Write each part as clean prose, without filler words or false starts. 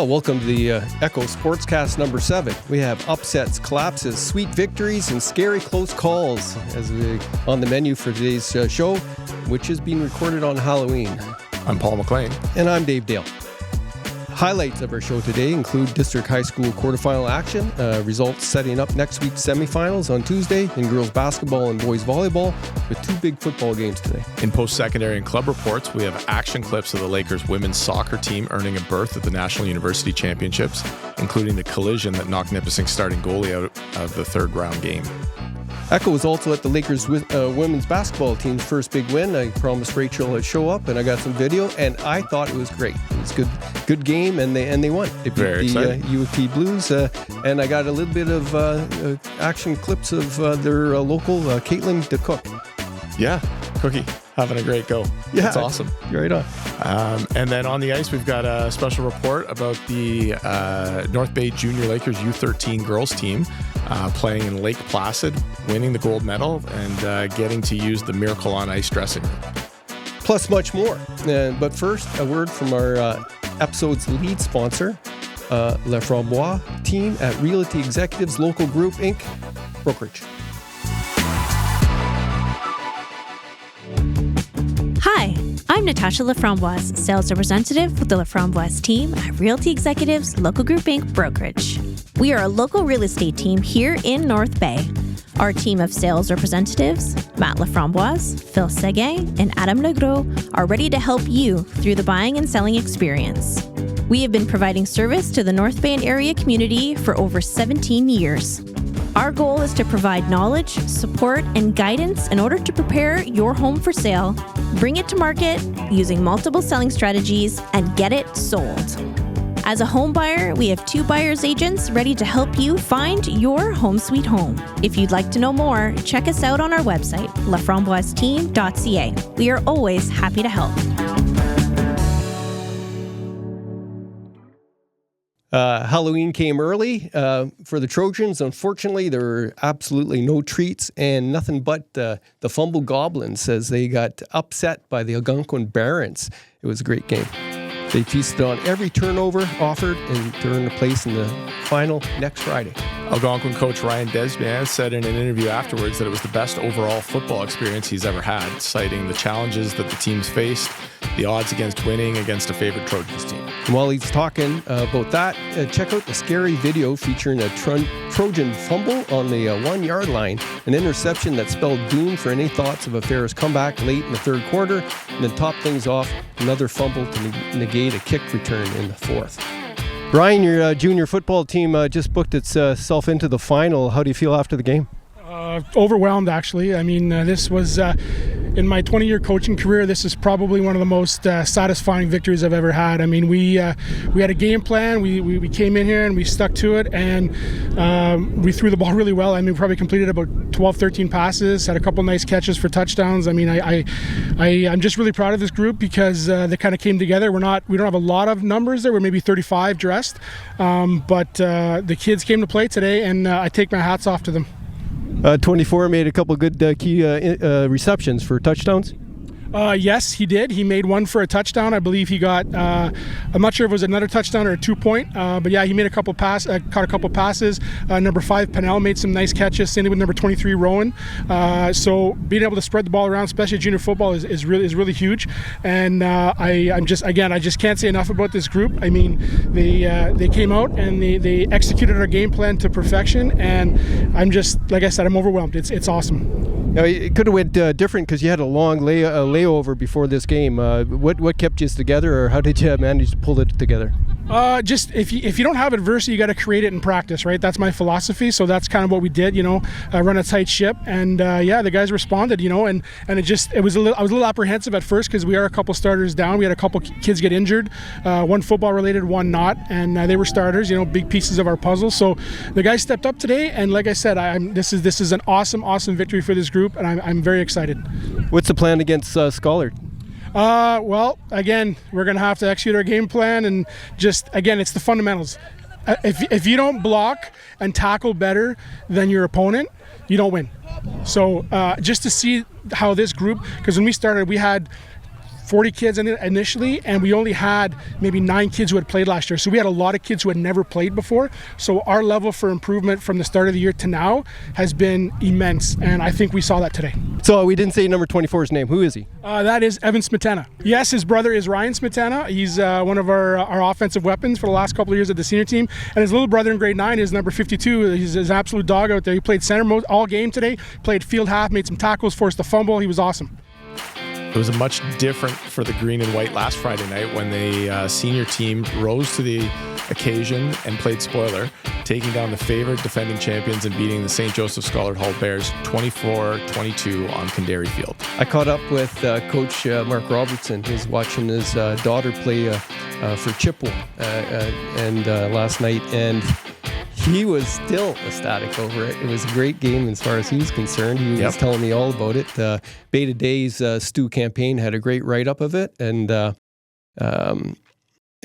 Well, welcome to the Echo Sportscast number 7. We have upsets, collapses, sweet victories, and scary close calls on the menu for today's show, which is being recorded on Halloween. I'm Paul McLean. And I'm Dave Dale. Highlights of our show today include District High School quarterfinal action, results setting up next week's semifinals on Tuesday in girls basketball and boys volleyball, with 2 big football games today. In post-secondary and club reports, we have action clips of the Lakers women's soccer team earning a berth at the National University Championships, including the collision that knocked Nipissing starting goalie out of the third round game. Echo was also at the Lakers women's basketball team's first big win. I promised Rachel I'd show up, and I got some video, and I thought it was great. It was good game, and they won. They beat the U of T Blues, and I got a little bit of action clips of their local Katelyn DeCook. Yeah, Cookie, having a great go. Yeah, that's awesome. Right on. And then on the ice, we've got a special report about the North Bay Junior Lakers U13 girls team playing in Lake Placid, winning the gold medal, and getting to use the Miracle on Ice dressing room. Plus much more. But first, a word from our episode's lead sponsor, Le Frambois team at Realty Executives Local Group, Inc., Brokerage. Hi, I'm Natasha Laframboise, sales representative with the Laframboise team at Realty Executives Local Group Inc. Brokerage. We are a local real estate team here in North Bay. Our team of sales representatives, Matt Laframboise, Phil Seguin, and Adam Legros, are ready to help you through the buying and selling experience. We have been providing service to the North Bay and area community for over 17 years. Our goal is to provide knowledge, support, and guidance in order to prepare your home for sale, bring it to market using multiple selling strategies, and get it sold. As a home buyer, we have 2 buyer's agents ready to help you find your home sweet home. If you'd like to know more, check us out on our website, laframboiseteam.ca. We are always happy to help. Halloween came early for the Trojans. Unfortunately, there were absolutely no treats and nothing but the Fumble Goblins as they got upset by the Algonquin Barons. It was a great game. They feasted on every turnover offered, and they're in a place in the final next Friday. Algonquin coach Ryan Desbian said in an interview afterwards that it was the best overall football experience he's ever had, citing the challenges that the teams faced, the odds against winning against a favorite Trojans team. And while he's talking about that, check out the scary video featuring a Trojan fumble on the 1-yard line, an interception that spelled doom for any thoughts of a Ferris comeback late in the third quarter, and then top things off, another fumble to negate a kick return in the fourth. Brian, your junior football team just booked itself into the final. How do you feel after the game? Overwhelmed, actually. I mean, this was, in my 20-year coaching career, this is probably one of the most satisfying victories I've ever had. I mean, we had a game plan. We came in here and we stuck to it, and we threw the ball really well. I mean, we probably completed about 12, 13 passes, had a couple nice catches for touchdowns. I mean, I'm just really proud of this group because they kind of came together. We don't have a lot of numbers there. We're maybe 35 dressed, but the kids came to play today, and I take my hats off to them. 24 made a couple good key receptions for touchdowns. Yes, he did. He made one for a touchdown. I believe he got, I'm not sure if it was another touchdown or a 2-point, but yeah, he made caught a couple passes. Number 5, Pennell, made some nice catches, same with number 23, Rowan. So being able to spread the ball around, especially junior football, is really huge. And I just can't say enough about this group. I mean, they came out and they executed our game plan to perfection, and I'm just, like I said, I'm overwhelmed. It's awesome. Now, it could have went different because you had a long layover before this game. What kept you together, or how did you manage to pull it together? Just if you don't have adversity, you got to create it in practice, right? That's my philosophy. So that's kind of what we did, run a tight ship, and the guys responded, and I was a little apprehensive at first because we are a couple starters down. We had a couple kids get injured, one football related, one not, and they were starters, big pieces of our puzzle. So the guys stepped up today, and like I said, this is an awesome victory for this group, and I'm very excited. What's the plan against Schollard? Well, again, we're going to have to execute our game plan, and it's the fundamentals. If you don't block and tackle better than your opponent, you don't win. So just to see how this group, because when we started, we had 40 kids initially, and we only had maybe 9 kids who had played last year. So we had a lot of kids who had never played before. So our level for improvement from the start of the year to now has been immense, and I think we saw that today. So we didn't say number 24's name. Who is he? That is Evan Smetana. Yes, his brother is Ryan Smetana. He's one of our offensive weapons for the last couple of years at the senior team. And his little brother in grade 9 is number 52. He's an absolute dog out there. He played center all game today, played field half, made some tackles, forced a fumble. He was awesome. It was a much different for the green and white last Friday night when the senior team rose to the occasion and played spoiler, taking down the favored defending champions and beating the St. Joseph Scholar Hall Bears 24-22 on Kandari Field. I caught up with Coach Mark Robertson. He's watching his daughter play for Chippewa and last night, and he was still ecstatic over it. It was a great game as far as he was concerned. He was telling me all about it. Beta Day's Stu campaign had a great write-up of it, and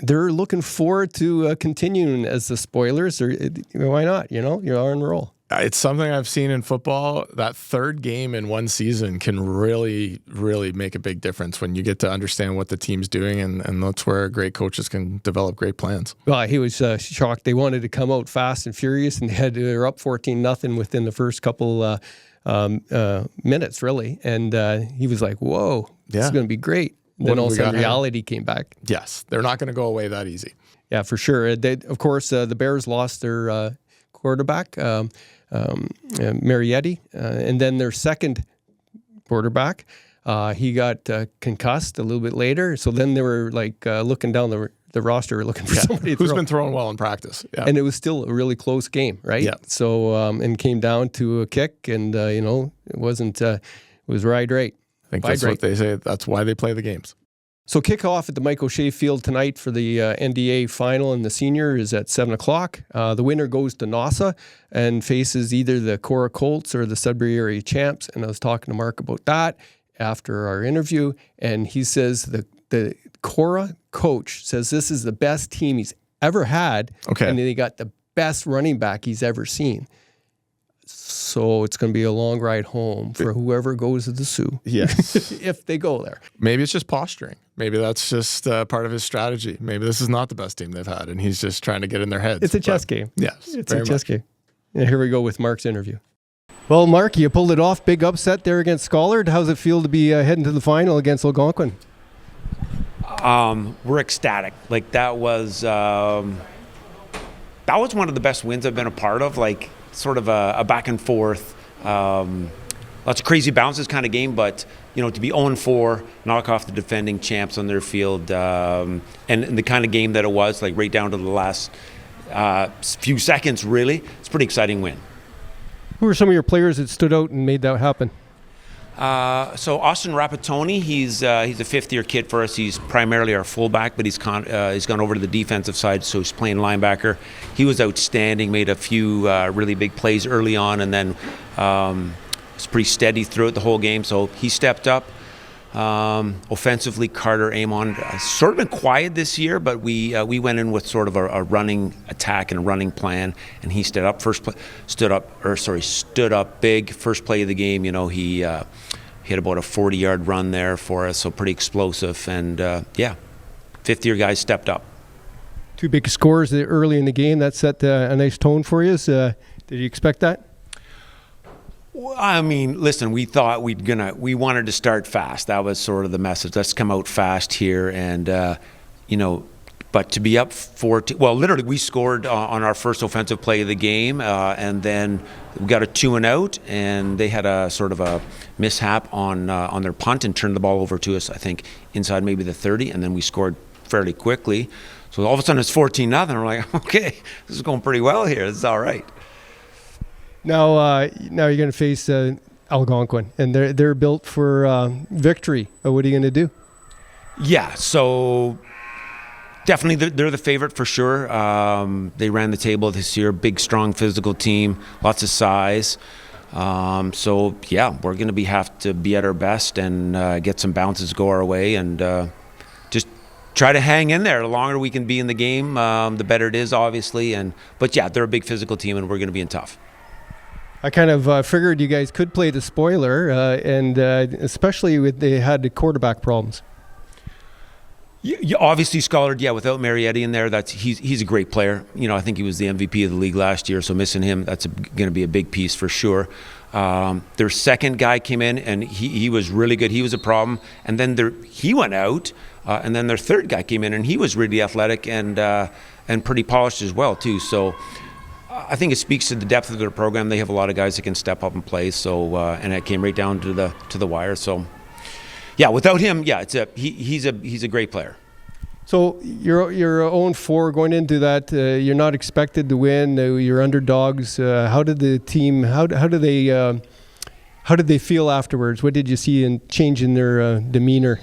they're looking forward to continuing as the spoilers. Or why not? You're on a roll. It's something I've seen in football. That third game in one season can really, really make a big difference when you get to understand what the team's doing, and that's where great coaches can develop great plans. Well, he was shocked. They wanted to come out fast and furious, and they were up 14-0 within the first couple minutes, really. And he was like, whoa, this is going to be great. Then all of a sudden reality came back. Yes, they're not going to go away that easy. Yeah, for sure. Of course, the Bears lost their quarterback, Marietti, and then their second quarterback, he got concussed a little bit later. So then they were like looking down the roster, looking for somebody who's been throwing well in practice. Yeah. And it was still a really close game, right? Yeah. So and came down to a kick, and it wasn't. It was right. I think that's what they say. That's why they play the games. So kickoff at the Mike O'Shea Field tonight for the NDA final, and the senior is at 7 o'clock. The winner goes to Nausa and faces either the Cora Colts or the Sudbury area champs. And I was talking to Mark about that after our interview, and he says the Cora coach says this is the best team he's ever had, and they got the best running back he's ever seen. So it's going to be a long ride home for whoever goes to the Sioux. Yes. If they go there. Maybe it's just posturing. Maybe that's just part of his strategy. Maybe this is not the best team they've had, and he's just trying to get in their heads. It's a chess game. Yes. It's a chess game. Yeah, here we go with Mark's interview. Well, Mark, you pulled it off. Big upset there against Scholar. How's it feel to be heading to the final against Algonquin? We're ecstatic. Like that was one of the best wins I've been a part of. Like sort of a back and forth, lots of crazy bounces kind of game, but to be 0-4, knock off the defending champs on their field, and the kind of game that it was, like right down to the last few seconds, really, it's a pretty exciting win. Who are some of your players that stood out and made that happen? So Austin Rapatoni, he's a fifth-year kid for us. He's primarily our fullback, but he's gone over to the defensive side, so he's playing linebacker. He was outstanding, made a few really big plays early on, and then was pretty steady throughout the whole game, so he stepped up. Offensively, Carter Amon sort of been quiet this year, but we went in with sort of a running attack and a running plan, and he stood up big. First play of the game, he hit about a 40-yard run there for us, so pretty explosive. And fifth-year guys stepped up. Two big scores early in the game. That set a nice tone for you. Did you expect that? I mean, listen, we thought we wanted to start fast. That was sort of the message. Let's come out fast here, and but to be up 14. Well, literally, we scored on our first offensive play of the game, and then we got a 2-and-out, and they had a sort of a mishap on their punt and turned the ball over to us. I think inside maybe the 30, and then we scored fairly quickly. So all of a sudden it's 14-0. We're like, okay, this is going pretty well here. This is all right. Now you're going to face Algonquin, and they're built for victory. What are you going to do? Yeah, so definitely they're the favorite for sure. They ran the table this year. Big, strong, physical team, lots of size. So yeah, we're going to have to be at our best and get some bounces go our way, and just try to hang in there. The longer we can be in the game, the better it is, obviously. But yeah, they're a big physical team, and we're going to be in tough. I kind of figured you guys could play the spoiler, and especially they had the quarterback problems. Obviously scholared, without Marietti in there, he's a great player. I think he was the MVP of the league last year, so missing him, that's going to be a big piece for sure. Their second guy came in, and he was really good. He was a problem. And then he went out, and then their third guy came in, and he was really athletic and pretty polished as well, too. So I think it speaks to the depth of their program. They have a lot of guys that can step up and play. So and it came right down to the wire. So without him, he's a great player. So you're 0-4 going into that. You're not expected to win. You're underdogs. How did the team? How did they feel afterwards? What did you see in change in their demeanor?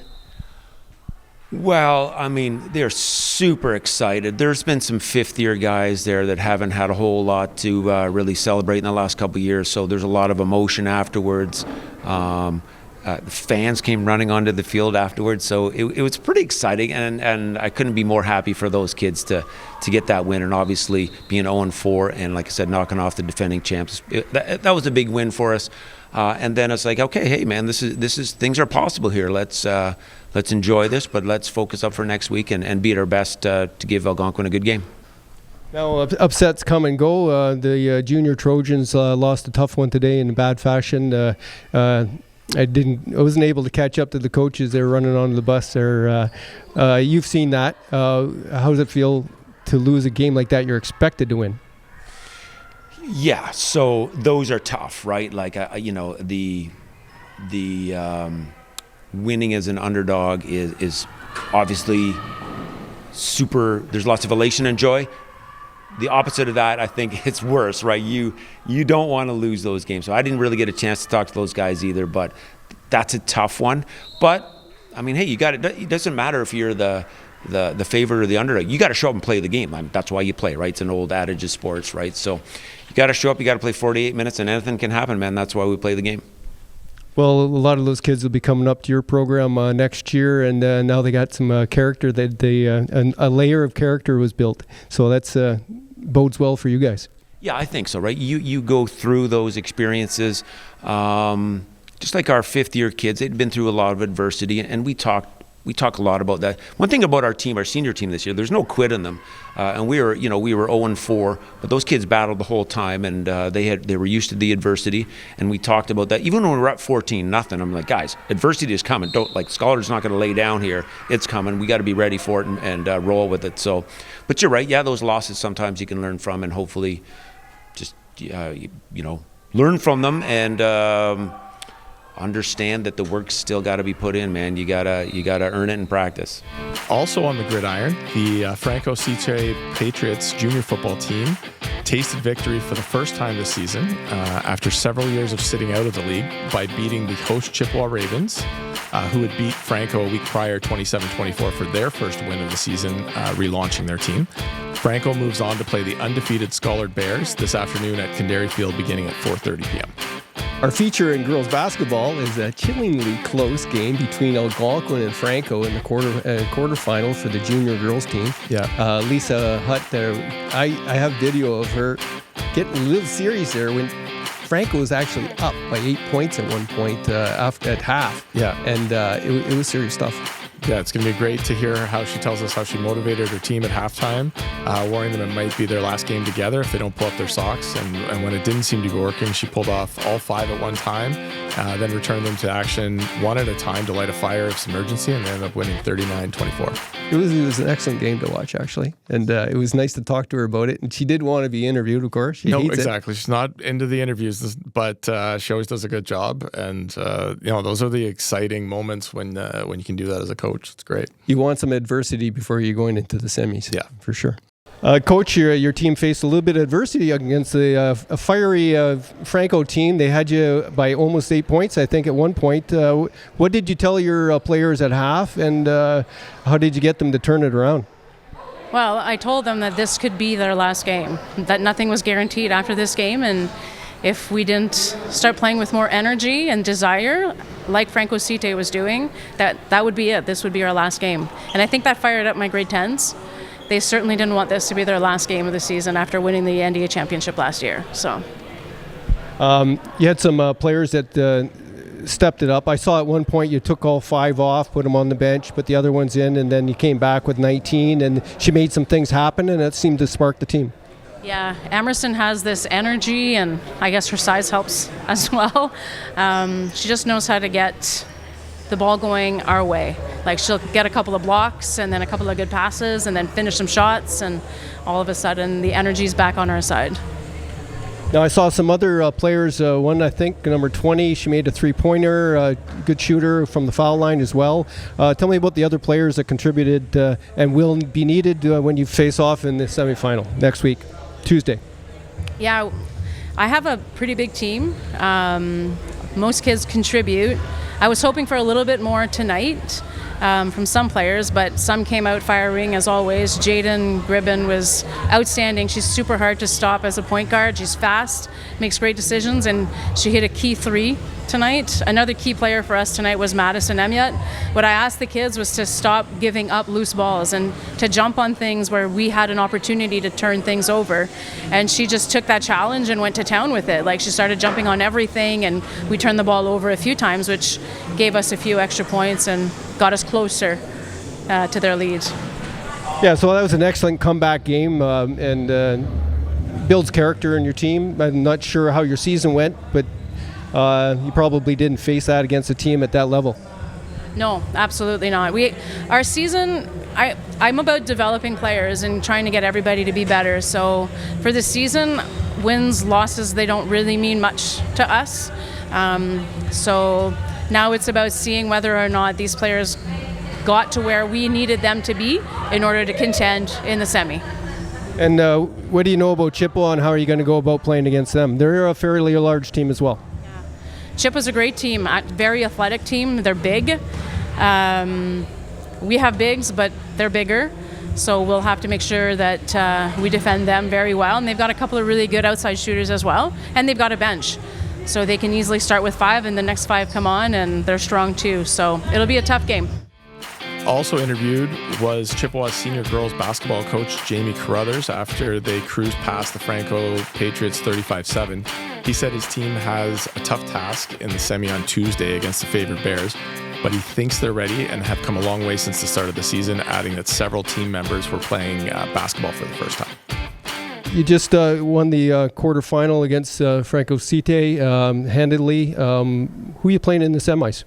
Well, I mean, they're super excited. There's been some fifth-year guys there that haven't had a whole lot to really celebrate in the last couple of years, so there's a lot of emotion afterwards. The fans came running onto the field afterwards, so it was pretty exciting, and I couldn't be more happy for those kids to get that win, and obviously being 0-4 and, like I said, knocking off the defending champs. That was a big win for us. And then it's like, okay, hey man, this is things are possible here. Let's enjoy this, but let's focus up for next week and be at our best to give Algonquin a good game. Now upsets come and go. The junior Trojans lost a tough one today in bad fashion. I wasn't able to catch up to the coaches. They were running onto the bus there. You've seen that. How does it feel to lose a game like that you're expected to win? Yeah, so those are tough, right? Like, the winning as an underdog is obviously super. There's lots of elation and joy. The opposite of that, I think it's worse, right? You don't want to lose those games. So I didn't really get a chance to talk to those guys either, but that's a tough one. But I mean, hey, you got it. It doesn't matter if you're the favorite or the underdog. You got to show up and play the game. I mean, that's why you play, right? It's an old adage of sports, right? So you got to show up. You got to play 48 minutes, and anything can happen, man. That's why we play the game. Well, a lot of those kids will be coming up to your program next year, and now they got some character. A layer of character was built, so that's bodes well for you guys. Yeah, I think so, right? You go through those experiences, just like our fifth-year kids. They'd been through a lot of adversity, and we talk a lot about that. One thing about our team, our senior team this year, there's no quit in them, and we were 0-4, but those kids battled the whole time, and they were used to the adversity, and we talked about that. Even when we were up 14-0, I'm like, guys, adversity is coming. Scholar's not going to lay down here. It's coming. We got to be ready for it and roll with it. So, but you're right. Yeah, those losses sometimes you can learn from, and hopefully, just learn from them and. Understand that the work's still got to be put in, man. You gotta earn it in practice. Also on the gridiron, the Franco Site Patriots junior football team tasted victory for the first time this season after several years of sitting out of the league by beating the host Chippewa Ravens, who had beat Franco a week prior, 27-24, for their first win of the season, relaunching their team. Franco moves on to play the undefeated Scholar Bears this afternoon at Kandari Field beginning at 4:30 p.m. Our feature in girls basketball is a chillingly close game between Algonquin and Franco in the quarterfinal for the junior girls team. Yeah. Lisa Hutt there. I have video of her getting a little serious there when Franco was actually up by 8 points at one point at half. Yeah. And it was serious stuff. Yeah, it's going to be great to hear how she tells us how she motivated her team at halftime, warning them it might be their last game together if they don't pull up their socks. And when it didn't seem to be working, she pulled off all 5 at one time, then returned them to action one at a time to light a fire of some urgency, and they ended up winning 39-24. It was an excellent game to watch, actually. And it was nice to talk to her about it. And she did want to be interviewed, of course. She hates exactly. She's not into the interviews, but she always does a good job. And, those are the exciting moments when you can do that as a coach. It's great. You want some adversity before you're going into the semis. Yeah, for sure. Coach, your team faced a little bit of adversity against a fiery Franco team. They had you by almost 8 points, I think, at one point. What did you tell your players at half, and how did you get them to turn it around? Well, I told them that this could be their last game, that nothing was guaranteed after this game, and if we didn't start playing with more energy and desire, like Franco Site was doing, that would be it. This would be our last game. And I think that fired up my grade 10s. They certainly didn't want this to be their last game of the season after winning the NDA championship last year. So, you had some players that stepped it up. I saw at one point you took all 5 off, put them on the bench, put the other ones in, and then you came back with 19, and she made some things happen, and it seemed to spark the team. Yeah, Emerson has this energy, and I guess her size helps as well. She just knows how to get the ball going our way. Like, she'll get a couple of blocks and then a couple of good passes and then finish some shots, and all of a sudden the energy's back on our side. Now, I saw some other players, one I think, number 20, she made a 3-pointer, good shooter from the foul line as well. Tell me about the other players that contributed and will be needed when you face off in the semifinal next week, Tuesday. Yeah, I have a pretty big team. Most kids contribute. I was hoping for a little bit more tonight from some players, but some came out firing as always. Jaden Gribben was outstanding. She's super hard to stop as a point guard. She's fast, makes great decisions, and she hit a key 3 tonight. Another key player for us tonight was Madison Emiot. What I asked the kids was to stop giving up loose balls and to jump on things where we had an opportunity to turn things over. And she just took that challenge and went to town with it. Like, she started jumping on everything, and we turned the ball over a few times, which gave us a few extra points and got us closer to their lead. Yeah, so that was an excellent comeback game and builds character in your team. I'm not sure how your season went, but you probably didn't face that against a team at that level. No, absolutely not. Our season, I'm about developing players and trying to get everybody to be better. So for the season, wins, losses, they don't really mean much to us. So now it's about seeing whether or not these players got to where we needed them to be in order to contend in the semi. And what do you know about Chippewa, and how are you going to go about playing against them? They're a fairly large team as well. Chippewa's a great team, very athletic team. They're big. We have bigs, but they're bigger. So we'll have to make sure that we defend them very well. And they've got a couple of really good outside shooters as well. And they've got a bench. So they can easily start with 5 and the next 5 come on, and they're strong too. So it'll be a tough game. Also interviewed was Chippewa's senior girls basketball coach, Jamie Carruthers, after they cruised past the Franco Patriots 35-7. He said his team has a tough task in the semi on Tuesday against the favored Bears, but he thinks they're ready and have come a long way since the start of the season, adding that several team members were playing basketball for the first time. You just won the quarterfinal against Franco Cite handedly. Who are you playing in the semis?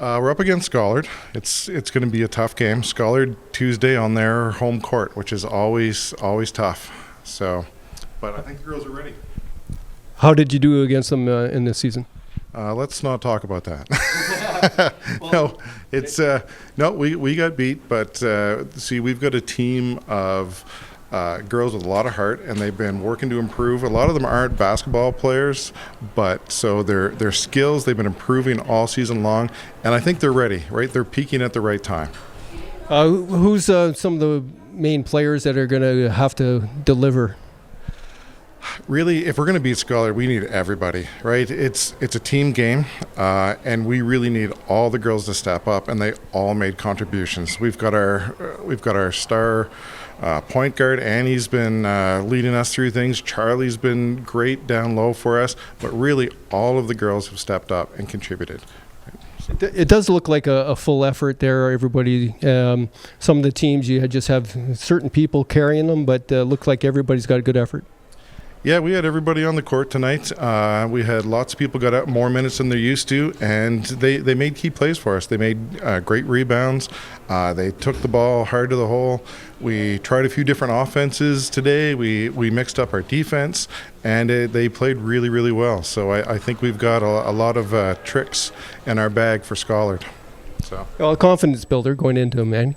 We're up against Schollard. It's going to be a tough game. Schollard Tuesday on their home court, which is always tough. So, but I think the girls are ready. How did you do against them in this season? Let's not talk about that. No, it's no. We got beat, but see, we've got a team of girls with a lot of heart, and they've been working to improve. A lot of them aren't basketball players, but so their skills, they've been improving all season long, and I think they're ready, right? They're peaking at the right time. Who's some of the main players that are going to have to deliver? Really, if we're going to beat Scholar, we need everybody, right? It's a team game, and we really need all the girls to step up, and they all made contributions. We've got our star point guard. Annie's been leading us through things. Charlie's been great down low for us, but really all of the girls have stepped up and contributed. It does look like a full effort there. Everybody, some of the teams you just have certain people carrying them, but looks like everybody's got a good effort. Yeah, we had everybody on the court tonight. We had lots of people got out more minutes than they're used to, and they made key plays for us. They made great rebounds. They took the ball hard to the hole. We tried a few different offenses today. We mixed up our defense, and they played really, really well. So I think we've got a lot of tricks in our bag for Schollard. So, well, a confidence builder going into them, man.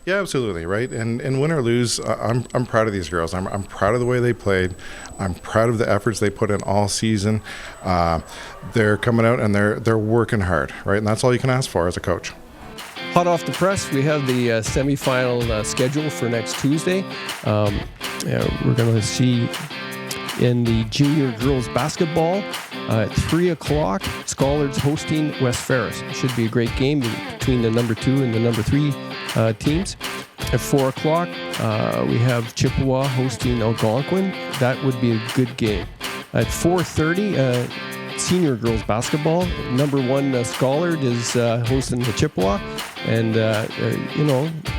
Yeah, absolutely, right. And win or lose, I'm proud of these girls. I'm proud of the way they played. I'm proud of the efforts they put in all season. They're coming out and they're working hard, right? And that's all you can ask for as a coach. Hot off the press, we have the semifinal schedule for next Tuesday. We're going to see in the junior girls basketball at 3 o'clock, Schollards hosting West Ferris. It should be a great game between the number 2 and the number 3 teams. At 4 o'clock, we have Chippewa hosting Algonquin. That would be a good game. At 4:30, senior girls basketball. Number 1 Schollard is hosting the Chippewa, and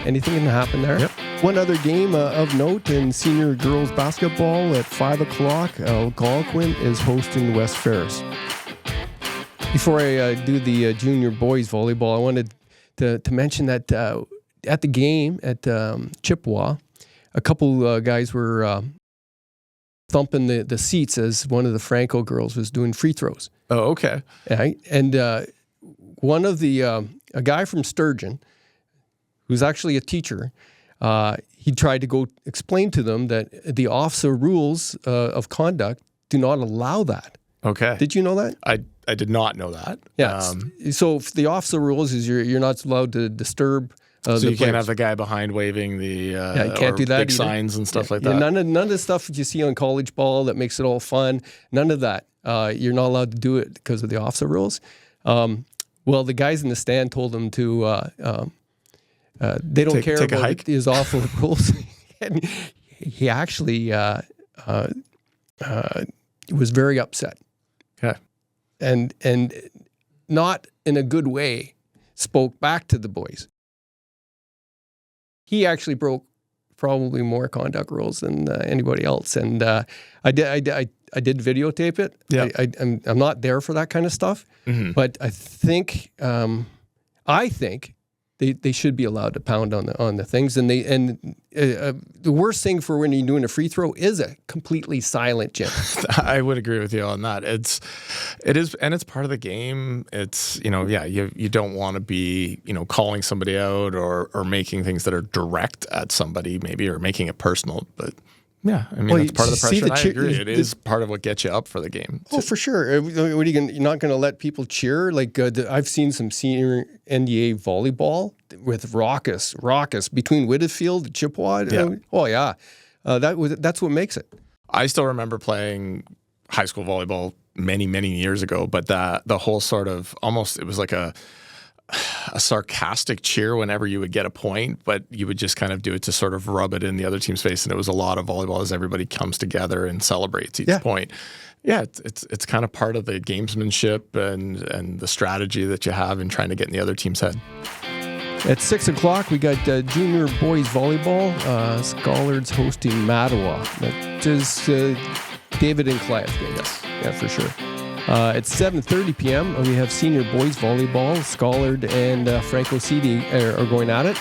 anything can happen there. Yep. One other game of note in senior girls basketball at 5 o'clock, Algonquin is hosting West Ferris. Before I do the junior boys volleyball, I wanted to mention that at the game at Chippewa, a couple guys were thumping the seats as one of the Franco girls was doing free throws. Oh, okay. Right? And one of a guy from Sturgeon, who's actually a teacher, he tried to go explain to them that the OFSA rules of conduct do not allow that. Okay. Did you know that? I did not know that. Yeah. So if the OFSA rules is you're not allowed to disturb. So the you can't players. have the guy behind waving the you can't do that big either. signs and stuff like Yeah, that. none of the stuff that you see on college ball that makes it all fun. None of that. You're not allowed to do it because of the OFSA rules. Well, the guys in the stand told them to. They don't care take a about hike? his awful rules. And he actually was very upset. Okay. And not in a good way, spoke back to the boys. He actually broke probably more conduct rules than anybody else, and I did videotape it. Yeah. I'm not there for that kind of stuff, but I think they should be allowed to pound on the things, and the worst thing for when you're doing a free throw is a completely silent gym. I would agree with you on that. It is, and it's part of the game. It's, you don't want to be, calling somebody out or making things that are direct at somebody maybe, or making it personal. But yeah, I mean, it's part of the pressure. And I agree. It is part of what gets you up for the game. Oh, for sure. What are you you're not going to let people cheer? Like I've seen some senior NDA volleyball with raucous between Whitfield and Chippewa. Yeah. Oh yeah, that's what makes it. I still remember playing high school volleyball many years ago, but the whole sort of almost, it was like a sarcastic cheer whenever you would get a point, but you would just kind of do it to sort of rub it in the other team's face. And it was a lot of volleyball as everybody comes together and celebrates each point. Yeah, it's kind of part of the gamesmanship and the strategy that you have in trying to get in the other team's head. At 6 o'clock, we got junior boys volleyball. Schollards hosting Mattawa. That is David and Clive game. Yes. Yeah, for sure. At 7:30 p.m., we have senior boys volleyball. Schollard and Franco CD are going at it.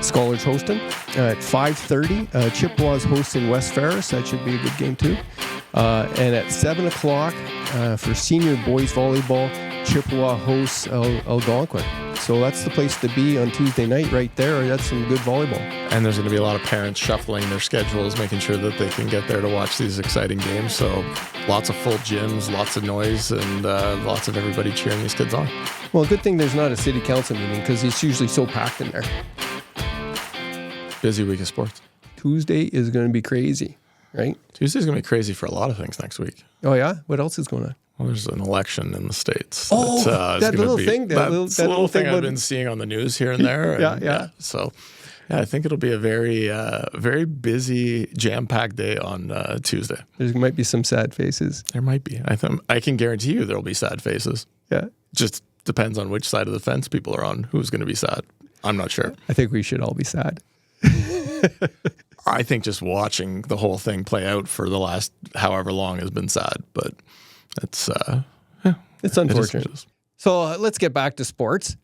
Schollards hosting. At 5:30, Chippewa's hosting West Ferris. That should be a good game too. And at 7 o'clock, for senior boys volleyball, Chippewa hosts Algonquin. So that's the place to be on Tuesday night right there. That's some good volleyball. And there's going to be a lot of parents shuffling their schedules, making sure that they can get there to watch these exciting games. So lots of full gyms, lots of noise, and lots of everybody cheering these kids on. Well, good thing there's not a city council meeting because it's usually so packed in there. Busy week of sports. Tuesday is going to be crazy, right? Tuesday's going to be crazy for a lot of things next week. Oh, yeah? What else is going on? Well, there's an election in the States. Oh, that little thing. That little thing I've been seeing on the news here and there. Yeah. So, I think it'll be a very busy, jam-packed day on Tuesday. There might be some sad faces. There might be. I can guarantee you there'll be sad faces. Yeah. Just depends on which side of the fence people are on, who's going to be sad. I'm not sure. I think we should all be sad. I think just watching the whole thing play out for the last however long has been sad, but it's unfortunate. It is. So let's get back to sports.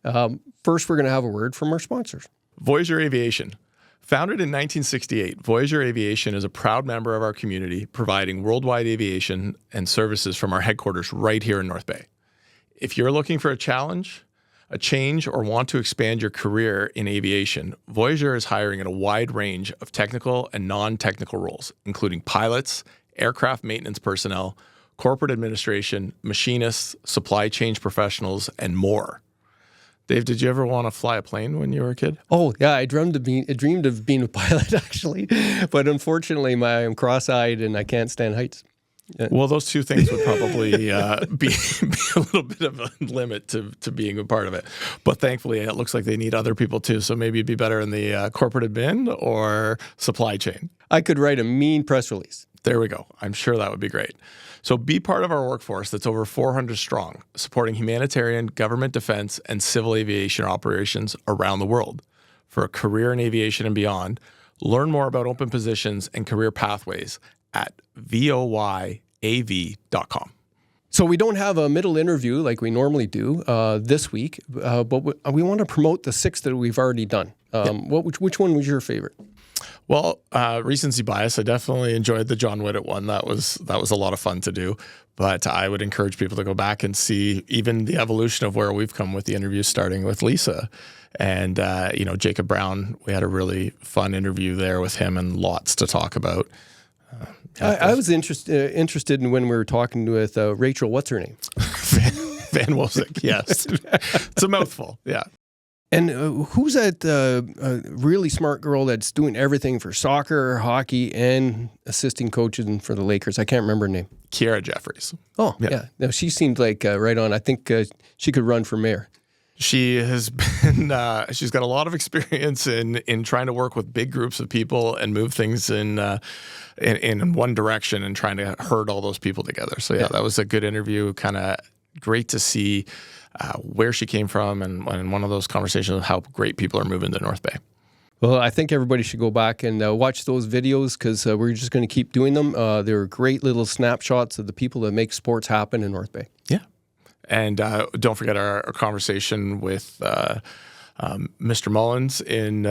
First, we're going to have a word from our sponsors. Voyager Aviation. Founded in 1968, Voyager Aviation is a proud member of our community, providing worldwide aviation and services from our headquarters right here in North Bay. If you're looking for a challenge, a change, or want to expand your career in aviation, Voyager is hiring at a wide range of technical and non-technical roles, including pilots, aircraft maintenance personnel, corporate administration, machinists, supply chain professionals, and more. Dave, did you ever want to fly a plane when you were a kid? Oh, yeah. I dreamed of being a pilot, actually. But unfortunately, I'm cross-eyed and I can't stand heights. Well, those two things would probably be a little bit of a limit to being a part of it. But thankfully, it looks like they need other people too. So maybe it'd be better in the corporate admin or supply chain. I could write a mean press release. There we go. I'm sure that would be great. So be part of our workforce that's over 400 strong, supporting humanitarian, government defense, and civil aviation operations around the world. For a career in aviation and beyond, learn more about open positions and career pathways at voyav.com. So we don't have a middle interview like we normally do this week, but we want to promote the 6 that we've already done. Which one was your favorite? Well, recency bias, I definitely enjoyed the John Whittet one. That was a lot of fun to do. But I would encourage people to go back and see even the evolution of where we've come with the interviews, starting with Lisa. And, Jacob Brown, we had a really fun interview there with him and lots to talk about. I was interested in when we were talking with Rachel, what's her name? Van Wosick, yes. It's a mouthful, yeah. And who's that really smart girl that's doing everything for soccer, hockey, and assisting coaching for the Lakers? I can't remember her name. Kiara Jeffries. Oh, yeah. No, she seemed like right on. I think she could run for mayor. She has been, she's got a lot of experience in trying to work with big groups of people and move things in one direction and trying to herd all those people together. So, yeah, that was a good interview. Kind of great to see where she came from and one of those conversations of how great people are moving to North Bay. Well, I think everybody should go back and watch those videos because we're just going to keep doing them. They're great little snapshots of the people that make sports happen in North Bay. Yeah. And don't forget our conversation with Mr. Mullins in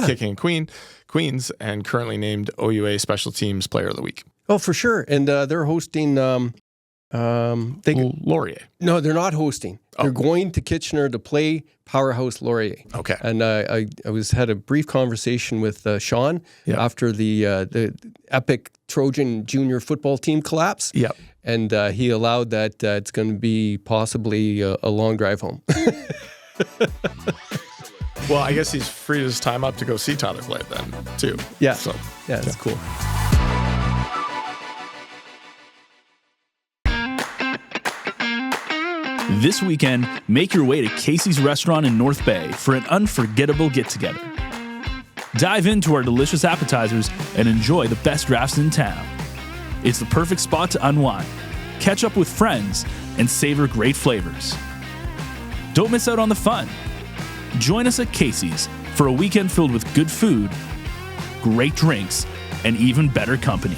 Kicking in Queens and currently named OUA Special Teams Player of the Week. Oh, for sure. And they're hosting... Laurier. No, they're not hosting. They're going to Kitchener to play Powerhouse Laurier. Okay. And I had a brief conversation with Sean after the epic Trojan junior football team collapse. Yep. And he allowed that it's going to be possibly a long drive home. Well, I guess he's freed his time up to go see Tyler play then, too. Yeah. So, yeah, that's cool. This weekend, make your way to Casey's Restaurant in North Bay for an unforgettable get-together. Dive into our delicious appetizers and enjoy the best drafts in town. It's the perfect spot to unwind, catch up with friends, and savor great flavors. Don't miss out on the fun. Join us at Casey's for a weekend filled with good food, great drinks, and even better company.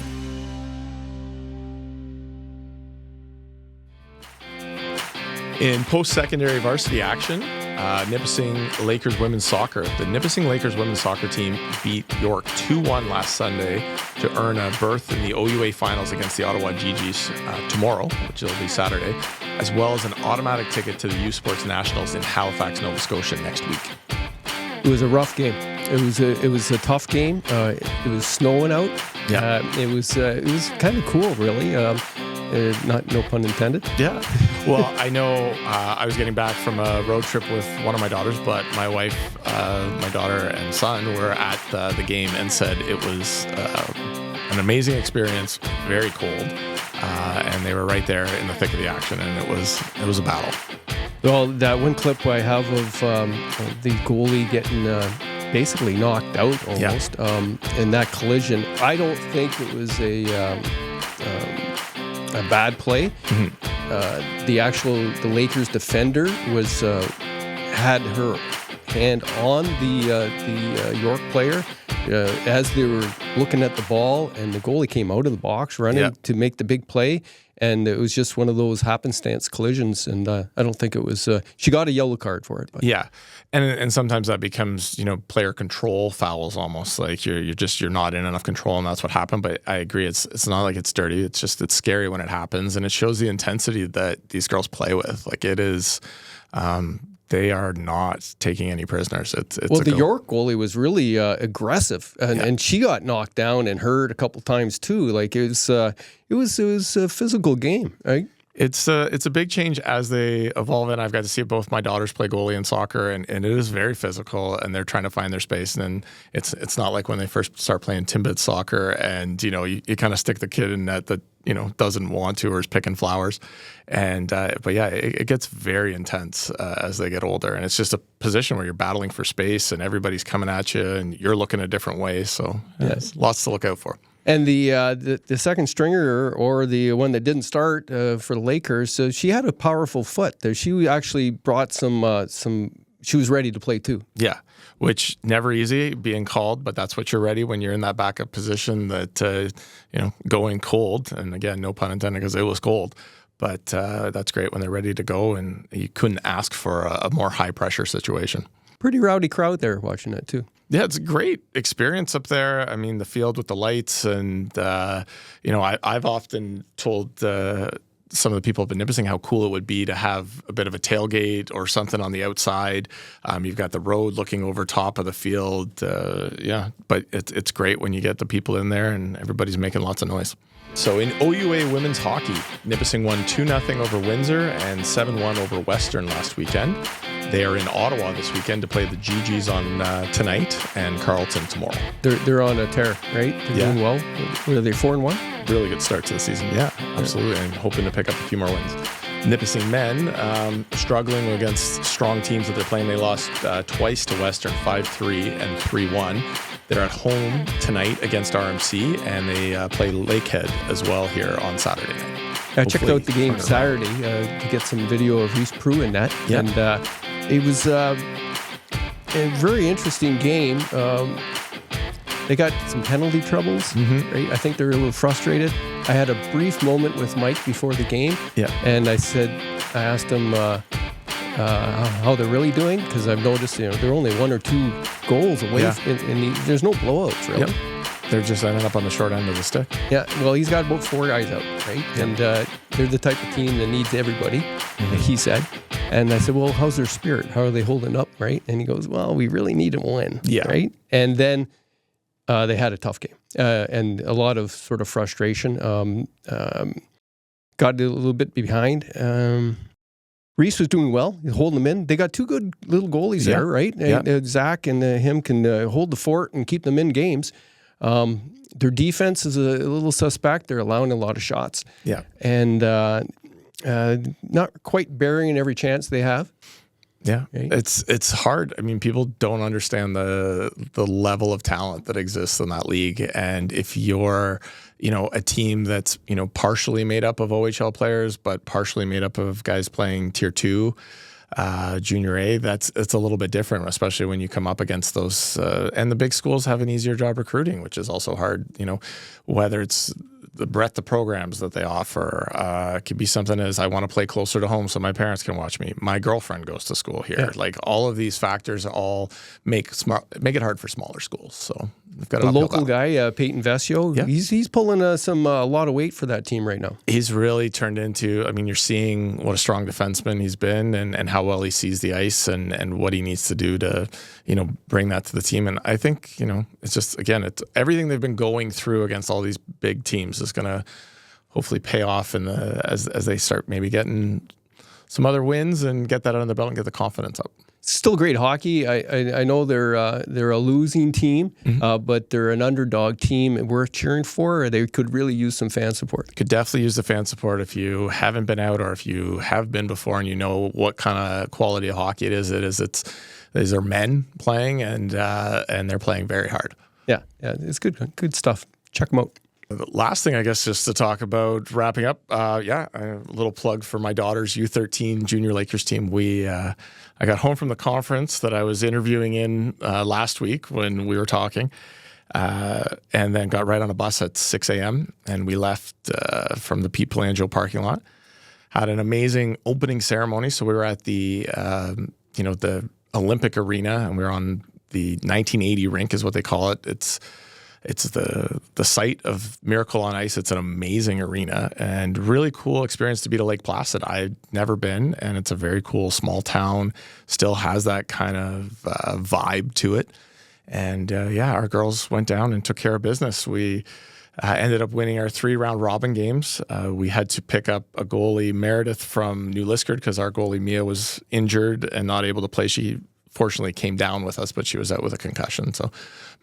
In post-secondary varsity action, Nipissing Lakers women's soccer. The Nipissing Lakers women's soccer team beat York 2-1 last Sunday to earn a berth in the OUA finals against the Ottawa GGs tomorrow, which will be Saturday, as well as an automatic ticket to the U Sports Nationals in Halifax, Nova Scotia next week. It was a rough game. It was a tough game. It was snowing out. Yeah. It was kind of cool, really. No pun intended. Yeah. Well, I know I was getting back from a road trip with one of my daughters, but my wife, my daughter, and son were at the game and said it was an amazing experience, very cold, and they were right there in the thick of the action, and it was a battle. Well, that one clip I have of the goalie getting basically knocked out almost in that collision, I don't think it was a bad play. Mm-hmm. The Lakers defender had her hand on the York player as they were looking at the ball, and the goalie came out of the box running to make the big play. And it was just one of those happenstance collisions, and I don't think it was. She got a yellow card for it. But. Yeah, and sometimes that becomes player control fouls almost, like you're not in enough control, and that's what happened. But I agree, it's not like it's dirty. It's just it's scary when it happens, and it shows the intensity that these girls play with. Like it is. They are not taking any prisoners. The York goalie was really aggressive, and she got knocked down and hurt a couple times too. Like it was a physical game, right? It's a big change as they evolve, and I've got to see both my daughters play goalie in soccer, and it is very physical, and they're trying to find their space. And then it's not like when they first start playing Timbit soccer, and you kind of stick the kid in net that doesn't want to or is picking flowers. And but yeah, it gets very intense as they get older, and it's just a position where you're battling for space, and everybody's coming at you, and you're looking a different way. So there's lots to look out for. And the second stringer, or the one that didn't start for the Lakers, so she had a powerful foot. She actually brought some. She was ready to play too. Yeah, which never easy being called, but that's what you're ready when you're in that backup position. That going cold, and again, no pun intended, because it was cold. But that's great when they're ready to go, and you couldn't ask for a more high pressure situation. Pretty rowdy crowd there watching it too. Yeah, it's a great experience up there. I mean, the field with the lights, and I've often told some of the people up in Nipissing how cool it would be to have a bit of a tailgate or something on the outside. You've got the road looking over top of the field. But it's great when you get the people in there and everybody's making lots of noise. So in OUA women's hockey, Nipissing won 2-0 over Windsor and 7-1 over Western last weekend. They are in Ottawa this weekend to play the GGs on tonight and Carleton tomorrow. They're on a tear, right? They're doing well. What are they, 4-1? Really good start to the season. Yeah, absolutely. And hoping to pick up a few more wins. Nipissing men struggling against strong teams that they're playing. They lost twice to Western, 5-3 and 3-1. They're at home tonight against RMC, and they play Lakehead as well here on Saturday night. I checked out the game Saturday to get some video of Reese Prue in that, and it was a very interesting game. They got some penalty troubles, right? I think they're a little frustrated. I had a brief moment with Mike before the game, and I asked him how they're really doing, because I've noticed they're only 1 or 2 goals away, and there's no blowouts, really. Yep. They're just ending up on the short end of the stick. Yeah, well, he's got about 4 guys out, right? Yep. And they're the type of team that needs everybody, he said. And I said, well, how's their spirit? How are they holding up, right? And he goes, well, we really need to win, right? And then they had a tough game and a lot of sort of frustration. Got a little bit behind. Reese was doing well, holding them in. They got 2 good little goalies there, right? Yeah. Zach and him can hold the fort and keep them in games. Their defense is a little suspect. They're allowing a lot of shots. Yeah. And not quite burying every chance they have. Yeah, right? It's hard. I mean, people don't understand the level of talent that exists in that league. And if you're, a team that's, partially made up of OHL players, but partially made up of guys playing Tier 2, Junior A, it's a little bit different, especially when you come up against those. And the big schools have an easier job recruiting, which is also hard. Whether it's the breadth of programs that they offer. It could be something as I want to play closer to home so my parents can watch me. My girlfriend goes to school here. Yeah. Like all of these factors all make it hard for smaller schools. So we've got the local guy, Peyton Vescio, he's pulling a lot of weight for that team right now. He's really turned into, you're seeing what a strong defenseman he's been and how well he sees the ice and what he needs to do to, bring that to the team. And I think, it's just, again, it's everything they've been going through against all these big teams is going to hopefully pay off as they start maybe getting some other wins and get that under the belt and get the confidence up. Still great hockey. I know they're a losing team, but they're an underdog team worth cheering for. They could really use some fan support. Could definitely use the fan support if you haven't been out or if you have been before and you know what kind of quality of hockey it is. These are men playing and they're playing very hard. Yeah, it's good stuff. Check them out. The last thing, I guess, just to talk about wrapping up, a little plug for my daughter's U13 Junior Lakers team. I got home from the conference that I was interviewing in last week when we were talking, and then got right on a bus at 6 a.m. and we left from the Pete Pelangio parking lot. Had an amazing opening ceremony. So we were at the Olympic Arena, and we were on the 1980 rink, is what they call it. It's the site of Miracle on Ice. It's an amazing arena and really cool experience to be to Lake Placid. I'd never been, and it's a very cool small town. Still has that kind of vibe to it. And our girls went down and took care of business. We Ended up winning our 3 round robin games. We had to pick up a goalie, Meredith, from New Liskeard, because our goalie, Mia, was injured and not able to play. She fortunately came down with us, but she was out with a concussion. So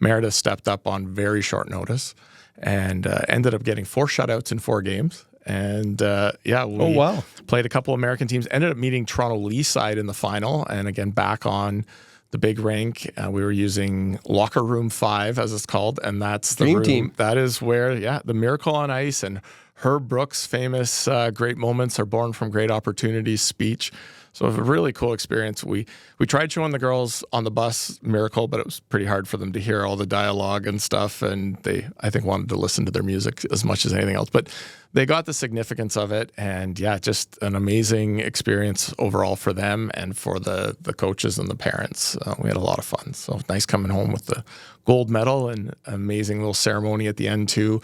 Meredith stepped up on very short notice and ended up getting 4 shutouts in 4 games. And we played a couple American teams, ended up meeting Toronto Leaside in the final. And again, back on the big rink, we were using Locker Room 5, as it's called. And that's the Dream room. team. That is where, the Miracle on Ice and Herb Brooks' famous great moments are born from great opportunities speech. So a really cool experience. We tried showing the girls on the bus Miracle, but it was pretty hard for them to hear all the dialogue and stuff. And they, I think, wanted to listen to their music as much as anything else. But they got the significance of it. And just an amazing experience overall for them and for the coaches and the parents. We had a lot of fun. So nice coming home with the gold medal and amazing little ceremony at the end too.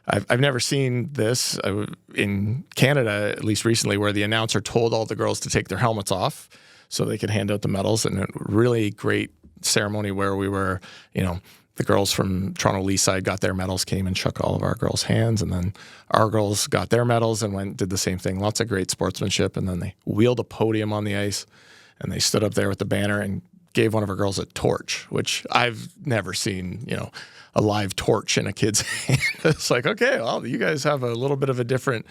I've never seen this in Canada, at least recently, where the announcer told all the girls to take their helmets off so they could hand out the medals. And a really great ceremony where we were, the girls from Toronto Leaside got their medals, came and shook all of our girls' hands. And then our girls got their medals and did the same thing. Lots of great sportsmanship. And then they wheeled a podium on the ice and they stood up there with the banner and gave one of our girls a torch, which I've never seen, a live torch in a kid's hand. It's like, okay, well, you guys have a little bit of a different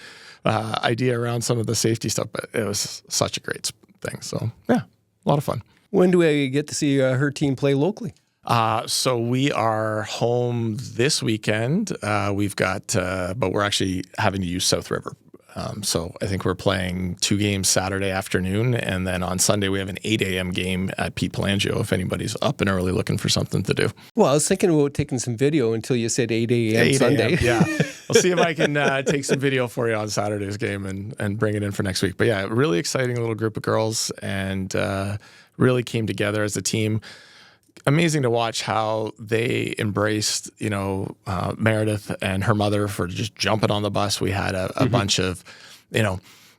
idea around some of the safety stuff, but it was such a great thing. So, a lot of fun. When do we get to see her team play locally? So we are home this weekend. We've got, but we're actually having to use South River. So I think we're playing 2 games Saturday afternoon, and then on Sunday we have an 8 a.m. game at Pete Pelangio if anybody's up and early looking for something to do. Well, I was thinking about taking some video until you said 8 a.m. Sunday. Yeah. I'll see if I can take some video for you on Saturday's game and bring it in for next week. But really exciting little group of girls and really came together as a team. Amazing to watch how they embraced, Meredith and her mother for just jumping on the bus. We had a bunch of,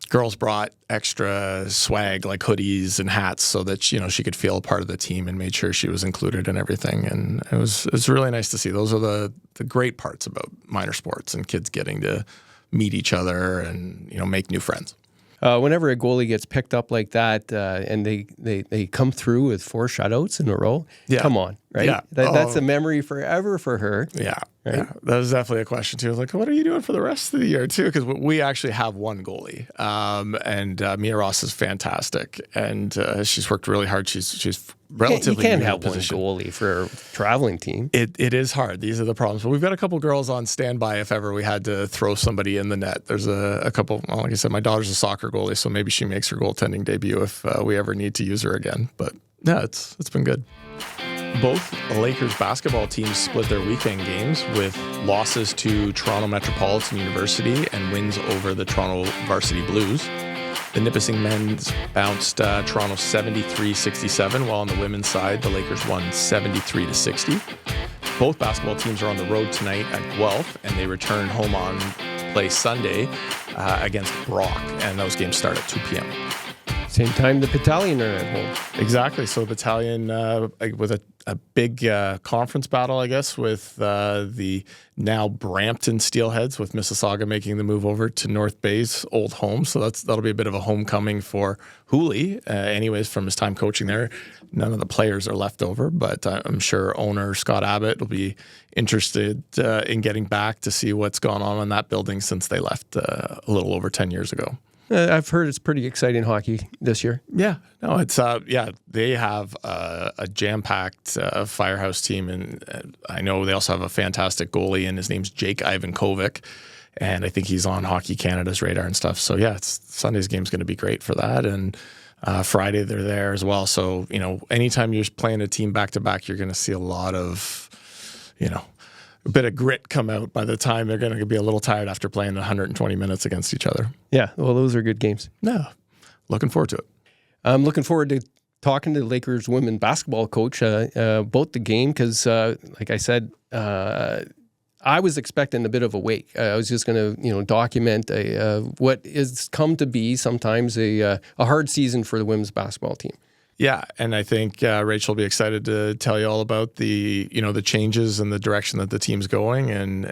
girls brought extra swag like hoodies and hats so that, she could feel a part of the team and made sure she was included in everything. And it's really nice to see. Those are the great parts about minor sports and kids getting to meet each other and, make new friends. Whenever a goalie gets picked up like that and they come through with 4 shutouts in a row, come on, right? Yeah. That's a memory forever for her. Yeah. Right? Yeah. That was definitely a question too. Like, what are you doing for the rest of the year too? Because we actually have one goalie, and Mia Ross is fantastic, and she's worked really hard. She's relatively you can't new have one position. goalie for a traveling team. It is hard. These are the problems. But we've got a couple girls on standby if ever we had to throw somebody in the net. There's a couple. Well, like I said, my daughter's a soccer goalie, so maybe she makes her goaltending debut if we ever need to use her again. But it's been good. Both Lakers basketball teams split their weekend games with losses to Toronto Metropolitan University and wins over the Toronto Varsity Blues. The Nipissing men's bounced Toronto 73-67, while on the women's side, the Lakers won 73-60. Both basketball teams are on the road tonight at Guelph, and they return home on play Sunday against Brock, and those games start at 2 p.m. Same time the Battalion are at home. Exactly. So Battalion with a big conference battle, I guess, with the now Brampton Steelheads, with Mississauga making the move over to North Bay's old home. So that'll be a bit of a homecoming for Hooley. Anyways, from his time coaching there, none of the players are left over, but I'm sure owner Scott Abbott will be interested in getting back to see what's gone on in that building since they left a little over 10 years ago. I've heard it's pretty exciting hockey this year. Yeah, no, it's they have a jam-packed firehouse team, and I know they also have a fantastic goalie, and his name's Jake Ivankovic, and I think he's on Hockey Canada's radar and stuff. So Sunday's game's going to be great for that, and Friday they're there as well. So anytime you're playing a team back to back, you're going to see a lot of a bit of grit come out by the time they're going to be a little tired after playing 120 minutes against each other. Yeah, well, those are good games. Yeah, looking forward to it. I'm looking forward to talking to the Lakers women basketball coach about the game because, like I said, I was expecting a bit of a wake. I was just going to, document what has come to be sometimes a hard season for the women's basketball team. Yeah, and I think Rachel will be excited to tell you all about the changes and the direction that the team's going. And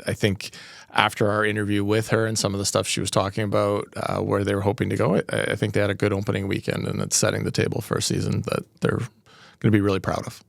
I think after our interview with her and some of the stuff she was talking about, where they were hoping to go, I think they had a good opening weekend, and it's setting the table for a season that they're going to be really proud of.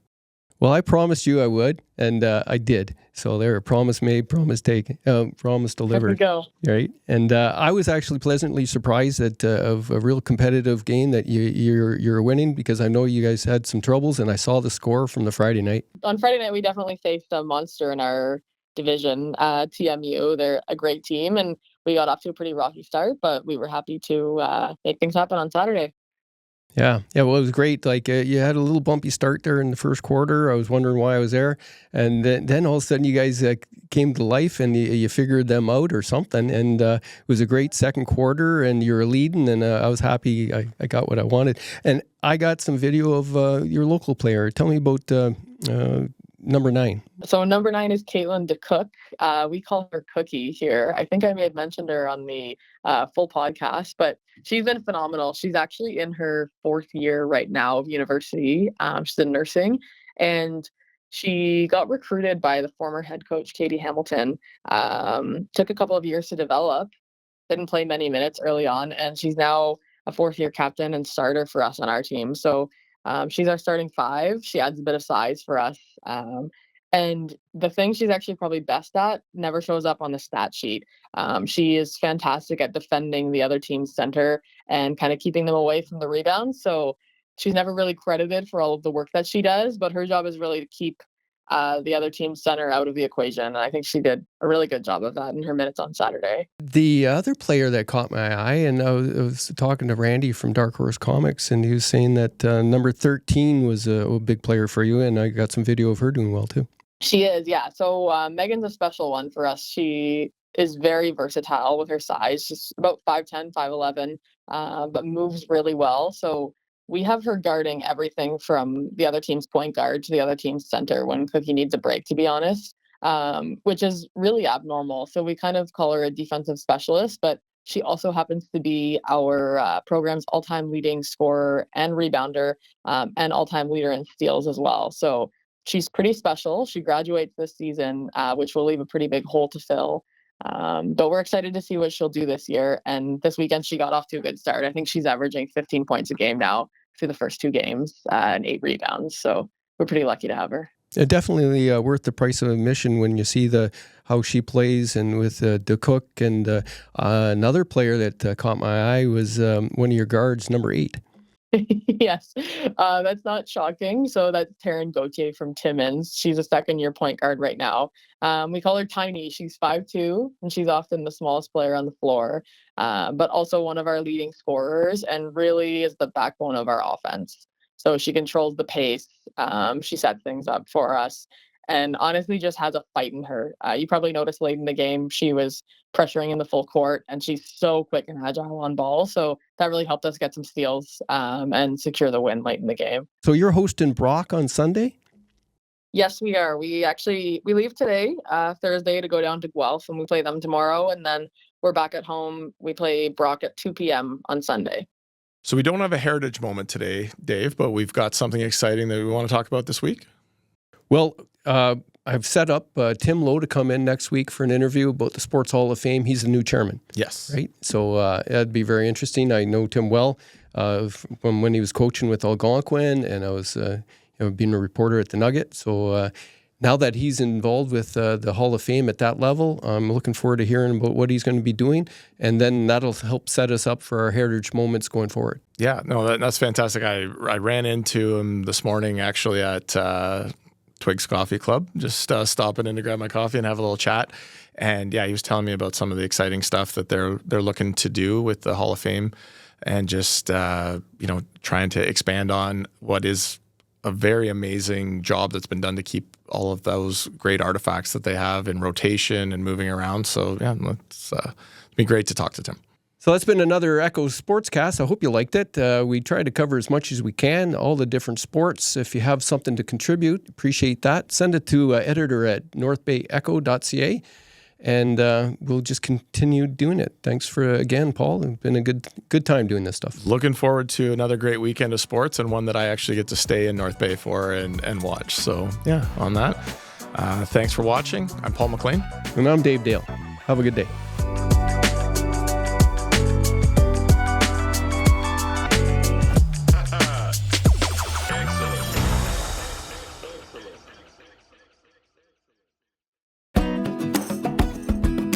Well, I promised you I would, and I did. So there, promise made, promise taken, promise delivered. There we go. Right, and I was actually pleasantly surprised that of a real competitive game that you're winning, because I know you guys had some troubles, and I saw the score from the Friday night. On Friday night, we definitely faced a monster in our division, TMU. They're a great team, and we got off to a pretty rocky start, but we were happy to make things happen on Saturday. Yeah. Well, it was great. Like you had a little bumpy start there in the first quarter. I was wondering why I was there, and then all of a sudden you guys came to life, and you figured them out or something. And it was a great second quarter, and you were leading, and I was happy. I got what I wanted, and I got some video of your local player. Tell me about number 9. So number 9 is Katelyn DeCook. We call her Cookie here. I think I may have mentioned her on the full podcast, but she's been phenomenal. She's actually in her 4th year right now of university. She's in nursing, and she got recruited by the former head coach, Katie Hamilton. Took a couple of years to develop, didn't play many minutes early on, and she's now a 4th year captain and starter for us on our team. So she's our starting 5. She adds a bit of size for us. And the thing she's actually probably best at never shows up on the stat sheet. She is fantastic at defending the other team's center and kind of keeping them away from the rebounds. So she's never really credited for all of the work that she does, but her job is really to keep the other team's center out of the equation. And I think she did a really good job of that in her minutes on Saturday. The other player that caught my eye, and I was talking to Randy from Dark Horse Comics, and he was saying that number 13 was a big player for you, and I got some video of her doing well too. She is, yeah. So Megan's a special one for us. She is very versatile with her size. She's about 5'10", 5'11", but moves really well. So we have her guarding everything from the other team's point guard to the other team's center when Cookie needs a break, to be honest, which is really abnormal. So we kind of call her a defensive specialist, but she also happens to be our program's all-time leading scorer and rebounder, and all-time leader in steals as well. So she's pretty special. She graduates this season, which will leave a pretty big hole to fill. But we're excited to see what she'll do this year. And this weekend, she got off to a good start. I think she's averaging 15 points a game now through the first 2 games and 8 rebounds. So we're pretty lucky to have her. Definitely worth the price of admission when you see how she plays, and with DeCook, and another player that caught my eye was one of your guards, number 8. Yes, that's not shocking. So that's Taryn Gauthier from Timmins. She's a 2nd-year point guard right now. We call her Tiny. She's 5'2", and she's often the smallest player on the floor, but also one of our leading scorers, and really is the backbone of our offense. So she controls the pace. She sets things up for us, and honestly just has a fight in her. You probably noticed late in the game, she was pressuring in the full court, and she's so quick and agile on ball. So that really helped us get some steals and secure the win late in the game. So you're hosting Brock on Sunday? Yes, we are. We leave today, Thursday, to go down to Guelph, and we play them tomorrow. And then we're back at home. We play Brock at 2 p.m. on Sunday. So we don't have a heritage moment today, Dave, but we've got something exciting that we want to talk about this week. Well, I've set up Tim Lowe to come in next week for an interview about the Sports Hall of Fame. He's the new chairman. Yes. Right? So that'd be very interesting. I know Tim well from when he was coaching with Algonquin, and I was being a reporter at the Nugget. So now that he's involved with the Hall of Fame at that level, I'm looking forward to hearing about what he's going to be doing, and then that'll help set us up for our heritage moments going forward. Yeah, no, that's fantastic. I ran into him this morning actually at Twigs Coffee Club, just stopping in to grab my coffee and have a little chat. And yeah, he was telling me about some of the exciting stuff that they're looking to do with the Hall of Fame, and just trying to expand on what is a very amazing job that's been done to keep all of those great artifacts that they have in rotation and moving around. So yeah, it's been great to talk to Tim. So that's been another Echo Sportscast. I hope you liked it. We try to cover as much as we can, all the different sports. If you have something to contribute, appreciate that. Send it to editor@northbayecho.ca. and we'll just continue doing it. Thanks for, again, Paul. It's been a good time doing this stuff. Looking forward to another great weekend of sports, and one that I actually get to stay in North Bay for and watch. So, yeah, on that, thanks for watching. I'm Paul McLean. And I'm Dave Dale. Have a good day.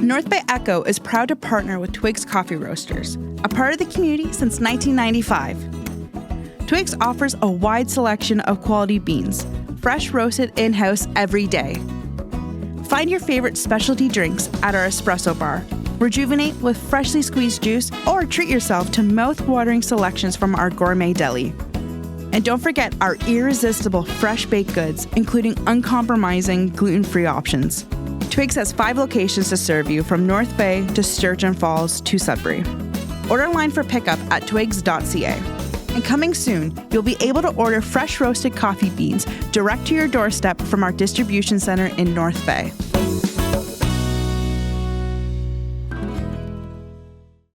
North Bay Echo is proud to partner with Twigs Coffee Roasters, a part of the community since 1995. Twigs offers a wide selection of quality beans, fresh roasted in-house every day. Find your favorite specialty drinks at our espresso bar, rejuvenate with freshly squeezed juice, or treat yourself to mouth-watering selections from our gourmet deli. And don't forget our irresistible fresh baked goods, including uncompromising gluten-free options. Twigs has 5 locations to serve you, from North Bay to Sturgeon Falls to Sudbury. Order online for pickup at twigs.ca. And coming soon, you'll be able to order fresh roasted coffee beans direct to your doorstep from our distribution center in North Bay.